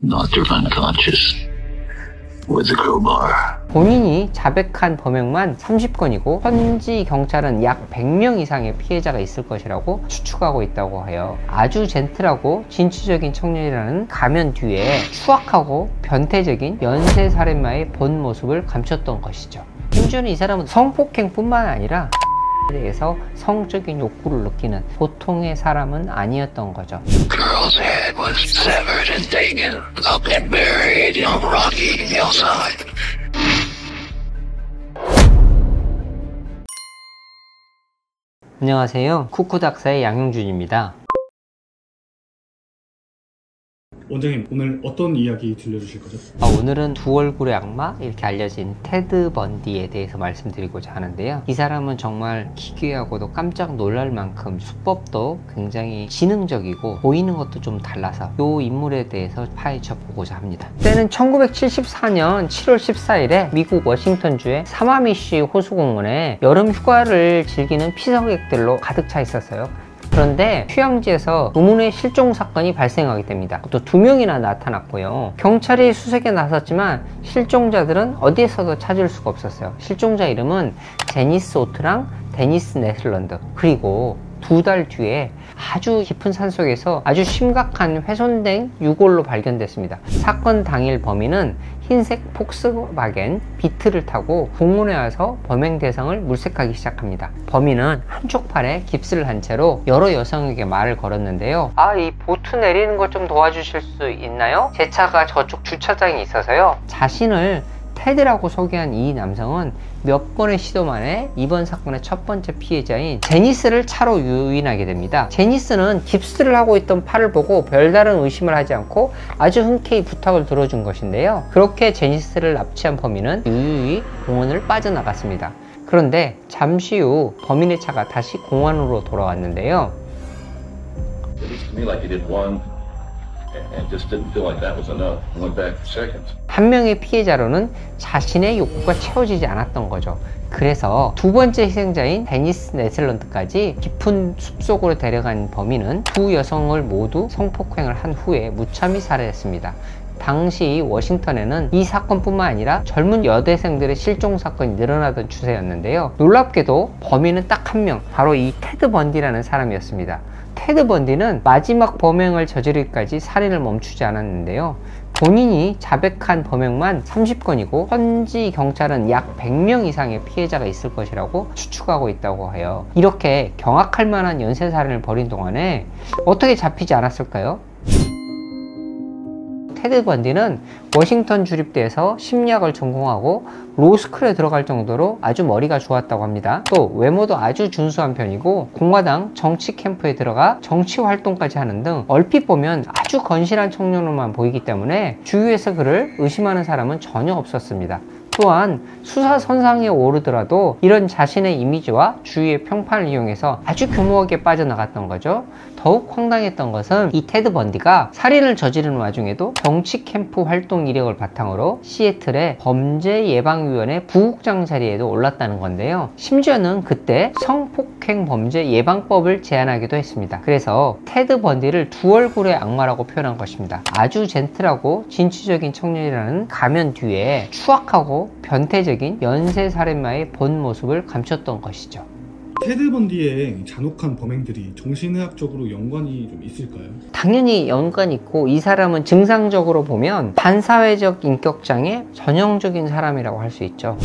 knocked her unconscious with a crowbar. 본인이 자백한 범행만 30건이고 현지 경찰은 약 100명 이상의 피해자가 있을 것이라고 추측하고 있다고 해요. 아주 젠틀하고 진취적인 청년이라는 가면 뒤에 추악하고 변태적인 연쇄살인마의 본 모습을 감췄던 것이죠. 심지어는 이 사람은 성폭행뿐만 아니라 대해서 성적인 욕구를 느끼는 보통의 사람은 아니었던 거죠. Girl's head was severed and taken up and buried on rocky hillside. 안녕하세요. 쿠쿠닥사의 양용준입니다. 원장님, 오늘 어떤 이야기 들려주실 거죠? 오늘은 두 얼굴의 악마, 이렇게 알려진 테드 번디에 대해서 말씀드리고자 하는데요. 이 사람은 정말 기괴하고도 깜짝 놀랄 만큼 수법도 굉장히 지능적이고 보이는 것도 좀 달라서 이 인물에 대해서 파헤쳐 보고자 합니다. 때는 1974년 7월 14일에 미국 워싱턴주의 사마미시 호수공원에 여름 휴가를 즐기는 피서객들로 가득 차 있었어요. 그런데 휴양지에서 의문의 실종 사건이 발생하게 됩니다. 또 2명이나 나타났고요. 경찰이 수색에 나섰지만 실종자들은 어디에서도 찾을 수가 없었어요. 실종자 이름은 제니스 오트랑 데니스 네슬런드. 그리고 2달 뒤에 아주 깊은 산속에서 아주 심각한 훼손된 유골로 발견됐습니다. 사건 당일 범인은 흰색 폭스바겐 비트를 타고 공원에 와서 범행 대상을 물색하기 시작합니다. 범인은 한쪽 팔에 깁스를 한 채로 여러 여성에게 말을 걸었는데요. 이 보트 내리는 걸 좀 도와주실 수 있나요? 제 차가 저쪽 주차장에 있어서요. 자신을 테드라고 소개한 이 남성은 몇 번의 시도 만에 이번 사건의 첫 번째 피해자인 제니스를 차로 유인하게 됩니다. 제니스는 깁스를 하고 있던 팔을 보고 별다른 의심을 하지 않고 아주 흔쾌히 부탁을 들어준 것인데요. 그렇게 제니스를 납치한 범인은 유유히 공원을 빠져나갔습니다. 그런데 잠시 후 범인의 차가 다시 공원으로 돌아왔는데요. 한 명의 피해자로는 자신의 욕구가 채워지지 않았던 거죠. 그래서 두 번째 희생자인 데니스 네슬런드까지 깊은 숲속으로 데려간 범인은 두 여성을 모두 성폭행을 한 후에 무참히 살해했습니다. 당시 워싱턴에는 이 사건뿐만 아니라 젊은 여대생들의 실종 사건이 늘어나던 추세였는데요. 놀랍게도 범인은 딱 한 명, 바로 이 테드 번디라는 사람이었습니다. 테드 번디는 마지막 범행을 저지르기까지 살인을 멈추지 않았는데요. 본인이 자백한 범행만 30건이고 현지 경찰은 약 100명 이상의 피해자가 있을 것이라고 추측하고 있다고 해요. 이렇게 경악할 만한 연쇄살인을 벌인 동안에 어떻게 잡히지 않았을까요? 테드 번디는 워싱턴 주립대에서 심리학을 전공하고 로스쿨에 들어갈 정도로 아주 머리가 좋았다고 합니다. 또 외모도 아주 준수한 편이고 공화당 정치 캠프에 들어가 정치 활동까지 하는 등 얼핏 보면 아주 건실한 청년으로만 보이기 때문에 주위에서 그를 의심하는 사람은 전혀 없었습니다. 또한 수사선상에 오르더라도 이런 자신의 이미지와 주위의 평판을 이용해서 아주 교묘하게 빠져나갔던 거죠. 더욱 황당했던 것은 이 테드 번디가 살인을 저지르는 와중에도 정치 캠프 활동 이력을 바탕으로 시애틀의 범죄예방위원회 부국장 자리에도 올랐다는 건데요. 심지어는 그때 성폭행 범죄 예방법을 제안하기도 했습니다. 그래서 테드 번디를 두 얼굴의 악마라고 표현한 것입니다. 아주 젠틀하고 진취적인 청년이라는 가면 뒤에 추악하고 변태적인 연쇄살인마의 본 모습을 감췄던 것이죠. 테드 번디의 잔혹한 범행들이 정신의학적으로 연관이 좀 있을까요? 당연히 연관이 있고, 이 사람은 증상적으로 보면 반사회적 인격장애 전형적인 사람이라고 할 수 있죠.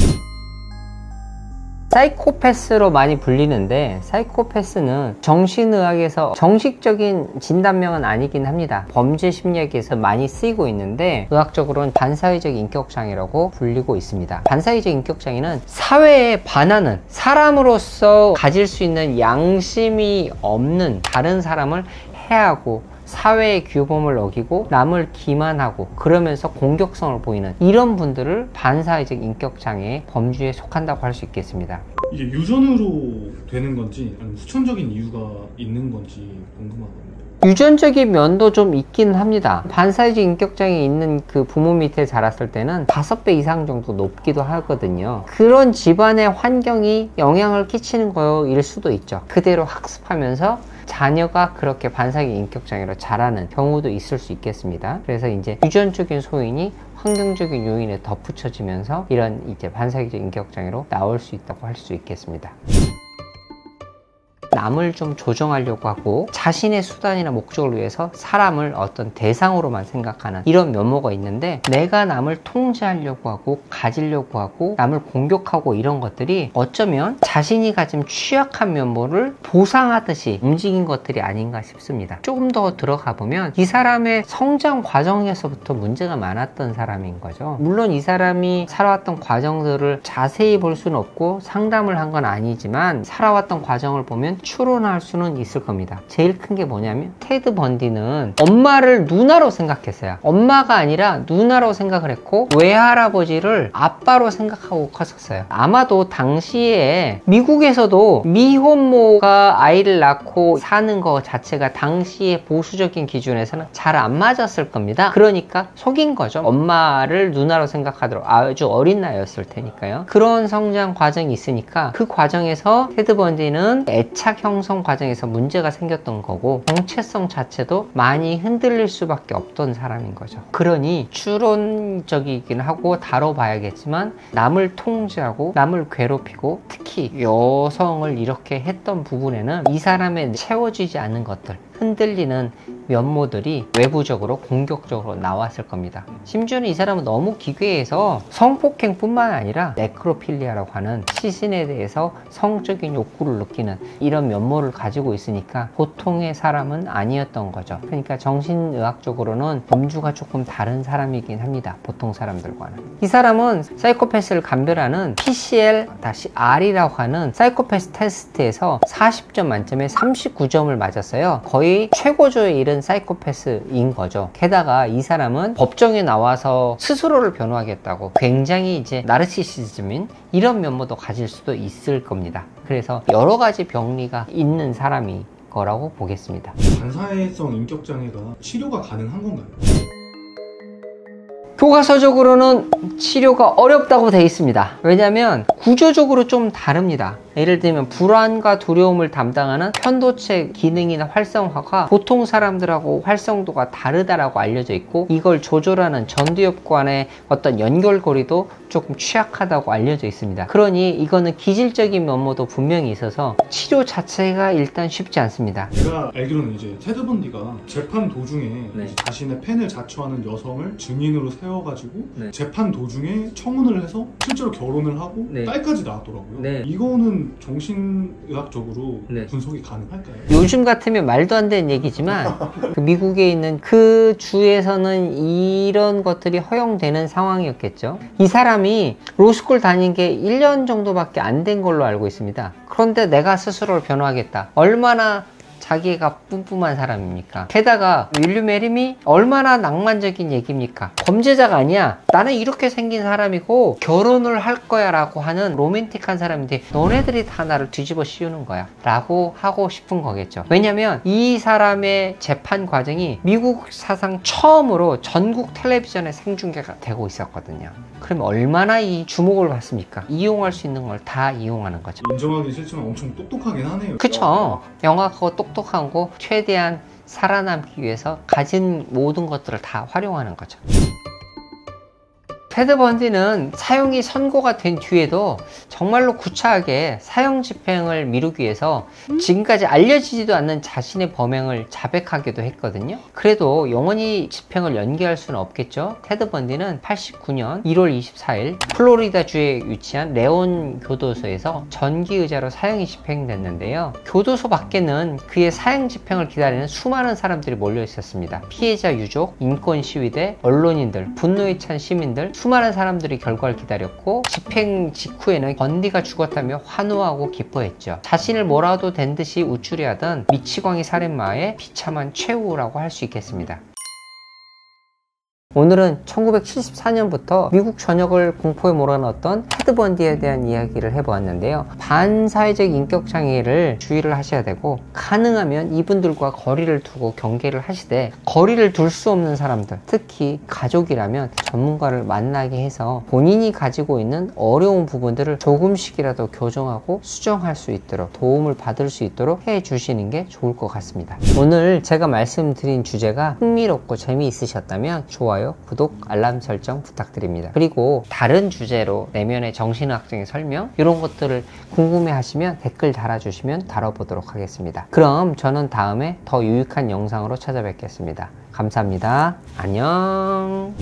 사이코패스로 많이 불리는데, 사이코패스는 정신의학에서 정식적인 진단명은 아니긴 합니다. 범죄 심리학에서 많이 쓰이고 있는데 의학적으로는 반사회적 인격장애라고 불리고 있습니다. 반사회적 인격장애는 사회에 반하는, 사람으로서 가질 수 있는 양심이 없는 다른 사람을 해하고 사회의 규범을 어기고 남을 기만하고 그러면서 공격성을 보이는 이런 분들을 반사회적 인격장애 범주에 속한다고 할 수 있겠습니다. 이게 유전으로 되는 건지 아니면 후천적인 이유가 있는 건지 궁금하거든요. 유전적인 면도 좀 있긴 합니다. 반사회적 인격장애 있는 그 부모 밑에 자랐을 때는 5배 이상 정도 높기도 하거든요. 그런 집안의 환경이 영향을 끼치는 거일 수도 있죠. 그대로 학습하면서 자녀가 그렇게 반사회적 인격장애로 자라는 경우도 있을 수 있겠습니다. 그래서 이제 유전적인 소인이 환경적인 요인에 덧붙여지면서 이런 이제 반사회적 인격장애로 나올 수 있다고 할 수 있겠습니다. 남을 좀 조정하려고 하고 자신의 수단이나 목적을 위해서 사람을 어떤 대상으로만 생각하는 이런 면모가 있는데, 내가 남을 통제하려고 하고 가지려고 하고 남을 공격하고 이런 것들이 어쩌면 자신이 가진 취약한 면모를 보상하듯이 움직인 것들이 아닌가 싶습니다. 조금 더 들어가 보면 이 사람의 성장 과정에서부터 문제가 많았던 사람인 거죠. 물론 이 사람이 살아왔던 과정들을 자세히 볼 수는 없고 상담을 한 건 아니지만 살아왔던 과정을 보면 추론할 수는 있을 겁니다. 제일 큰 게 뭐냐면 테드 번디는 엄마를 누나로 생각했어요. 엄마가 아니라 누나로 생각을 했고 외할아버지를 아빠로 생각하고 컸었어요. 아마도 당시에 미국에서도 미혼모가 아이를 낳고 사는 거 자체가 당시의 보수적인 기준에서는 잘 안 맞았을 겁니다. 그러니까 속인 거죠. 엄마를 누나로 생각하도록. 아주 어린 나이였을 테니까요. 그런 성장 과정이 있으니까 그 과정에서 테드 번디는 애착 형성 과정에서 문제가 생겼던 거고 정체성 자체도 많이 흔들릴 수밖에 없던 사람인 거죠. 그러니 추론적이긴 하고 다뤄봐야겠지만 남을 통제하고 남을 괴롭히고 특히 여성을 이렇게 했던 부분에는 이 사람의 채워지지 않는 것들, 흔들리는 면모들이 외부적으로 공격적으로 나왔을 겁니다. 심지어는 이 사람은 너무 기괴해서 성폭행뿐만 아니라 네크로필리아라고 하는 시신에 대해서 성적인 욕구를 느끼는 이런 면모를 가지고 있으니까 보통의 사람은 아니었던 거죠. 그러니까 정신의학적으로는 범주가 조금 다른 사람이긴 합니다. 보통 사람들과는. 이 사람은 사이코패스를 감별하는 PCL-R이라고 하는 사이코패스 테스트에서 40점 만점에 39점을 맞았어요. 거의 최고조에 이른 사이코패스인 거죠. 게다가 이 사람은 법정에 나와서 스스로를 변호하겠다고 굉장히 이제 나르시시즘인 이런 면모도 가질 수도 있을 겁니다. 그래서 여러 가지 병리가 있는 사람이 거라고 보겠습니다. 반사회성 인격장애가 치료가 가능한 건가요? 교과서적으로는 치료가 어렵다고 되어 있습니다. 왜냐하면 구조적으로 좀 다릅니다. 예를 들면 불안과 두려움을 담당하는 편도체 기능이나 활성화가 보통 사람들하고 활성도가 다르다라고 알려져 있고, 이걸 조절하는 전두엽관의 어떤 연결고리도 조금 취약하다고 알려져 있습니다. 그러니 이거는 기질적인 면모도 분명히 있어서 치료 자체가 일단 쉽지 않습니다. 제가 알기로는 이제 테드 번디가 재판 도중에 네. 자신의 팬을 자처하는 여성을 증인으로 세워가지고 네. 재판 도중에 청혼을 해서 실제로 결혼을 하고 네. 딸까지 낳았더라고요. 네. 이거는 정신의학적으로 네. 분석이 가능할까요? 요즘 같으면 말도 안 되는 얘기지만 그 미국에 있는 그 주에서는 이런 것들이 허용되는 상황이었겠죠. 이 사람이 로스쿨 다닌 게 1년 정도밖에 안 된 걸로 알고 있습니다. 그런데 내가 스스로를 변호하겠다. 얼마나 자기가 뿜뿜한 사람입니까? 게다가 윌리엄 해림이 얼마나 낭만적인 얘기입니까? 범죄자가 아니야. 나는 이렇게 생긴 사람이고 결혼을 할 거야 라고 하는 로맨틱한 사람인데 너네들이 다 나를 뒤집어 씌우는 거야 라고 하고 싶은 거겠죠. 왜냐면 이 사람의 재판 과정이 미국 사상 처음으로 전국 텔레비전에 생중계가 되고 있었거든요. 그럼 얼마나 이 주목을 받습니까? 이용할 수 있는 걸 다 이용하는 거죠. 인정하기 싫지만 엄청 똑똑하긴 하네요. 그쵸. 영악하고 똑똑하고 최대한 살아남기 위해서 가진 모든 것들을 다 활용하는 거죠. 테드 번디는 사형이 선고가 된 뒤에도 정말로 구차하게 사형 집행을 미루기 위해서 지금까지 알려지지도 않는 자신의 범행을 자백하기도 했거든요. 그래도 영원히 집행을 연기할 수는 없겠죠. 테드 번디는 89년 1월 24일 플로리다주에 위치한 레온 교도소에서 전기의자로 사형이 집행됐는데요. 교도소 밖에는 그의 사형 집행을 기다리는 수많은 사람들이 몰려 있었습니다. 피해자 유족, 인권 시위대, 언론인들, 분노에 찬 시민들, 수많은 사람들이 결과를 기다렸고, 집행 직후에는 번디가 죽었다며 환호하고 기뻐했죠. 자신을 뭐라도 된 듯이 우쭐해하던 미치광이 살인마의 비참한 최후라고 할 수 있겠습니다. 오늘은 1974년부터 미국 전역을 공포에 몰아넣었던 테드 번디에 대한 이야기를 해보았는데요. 반사회적 인격장애를 주의를 하셔야 되고, 가능하면 이분들과 거리를 두고 경계를 하시되, 거리를 둘 수 없는 사람들, 특히 가족이라면 전문가를 만나게 해서 본인이 가지고 있는 어려운 부분들을 조금씩이라도 교정하고 수정할 수 있도록, 도움을 받을 수 있도록 해 주시는 게 좋을 것 같습니다. 오늘 제가 말씀드린 주제가 흥미롭고 재미있으셨다면 좋아요, 구독, 알람 설정 부탁드립니다. 그리고 다른 주제로 내면의 정신의학적인 설명, 이런 것들을 궁금해 하시면 댓글 달아주시면 다뤄보도록 하겠습니다. 그럼 저는 다음에 더 유익한 영상으로 찾아뵙겠습니다. 감사합니다. 안녕.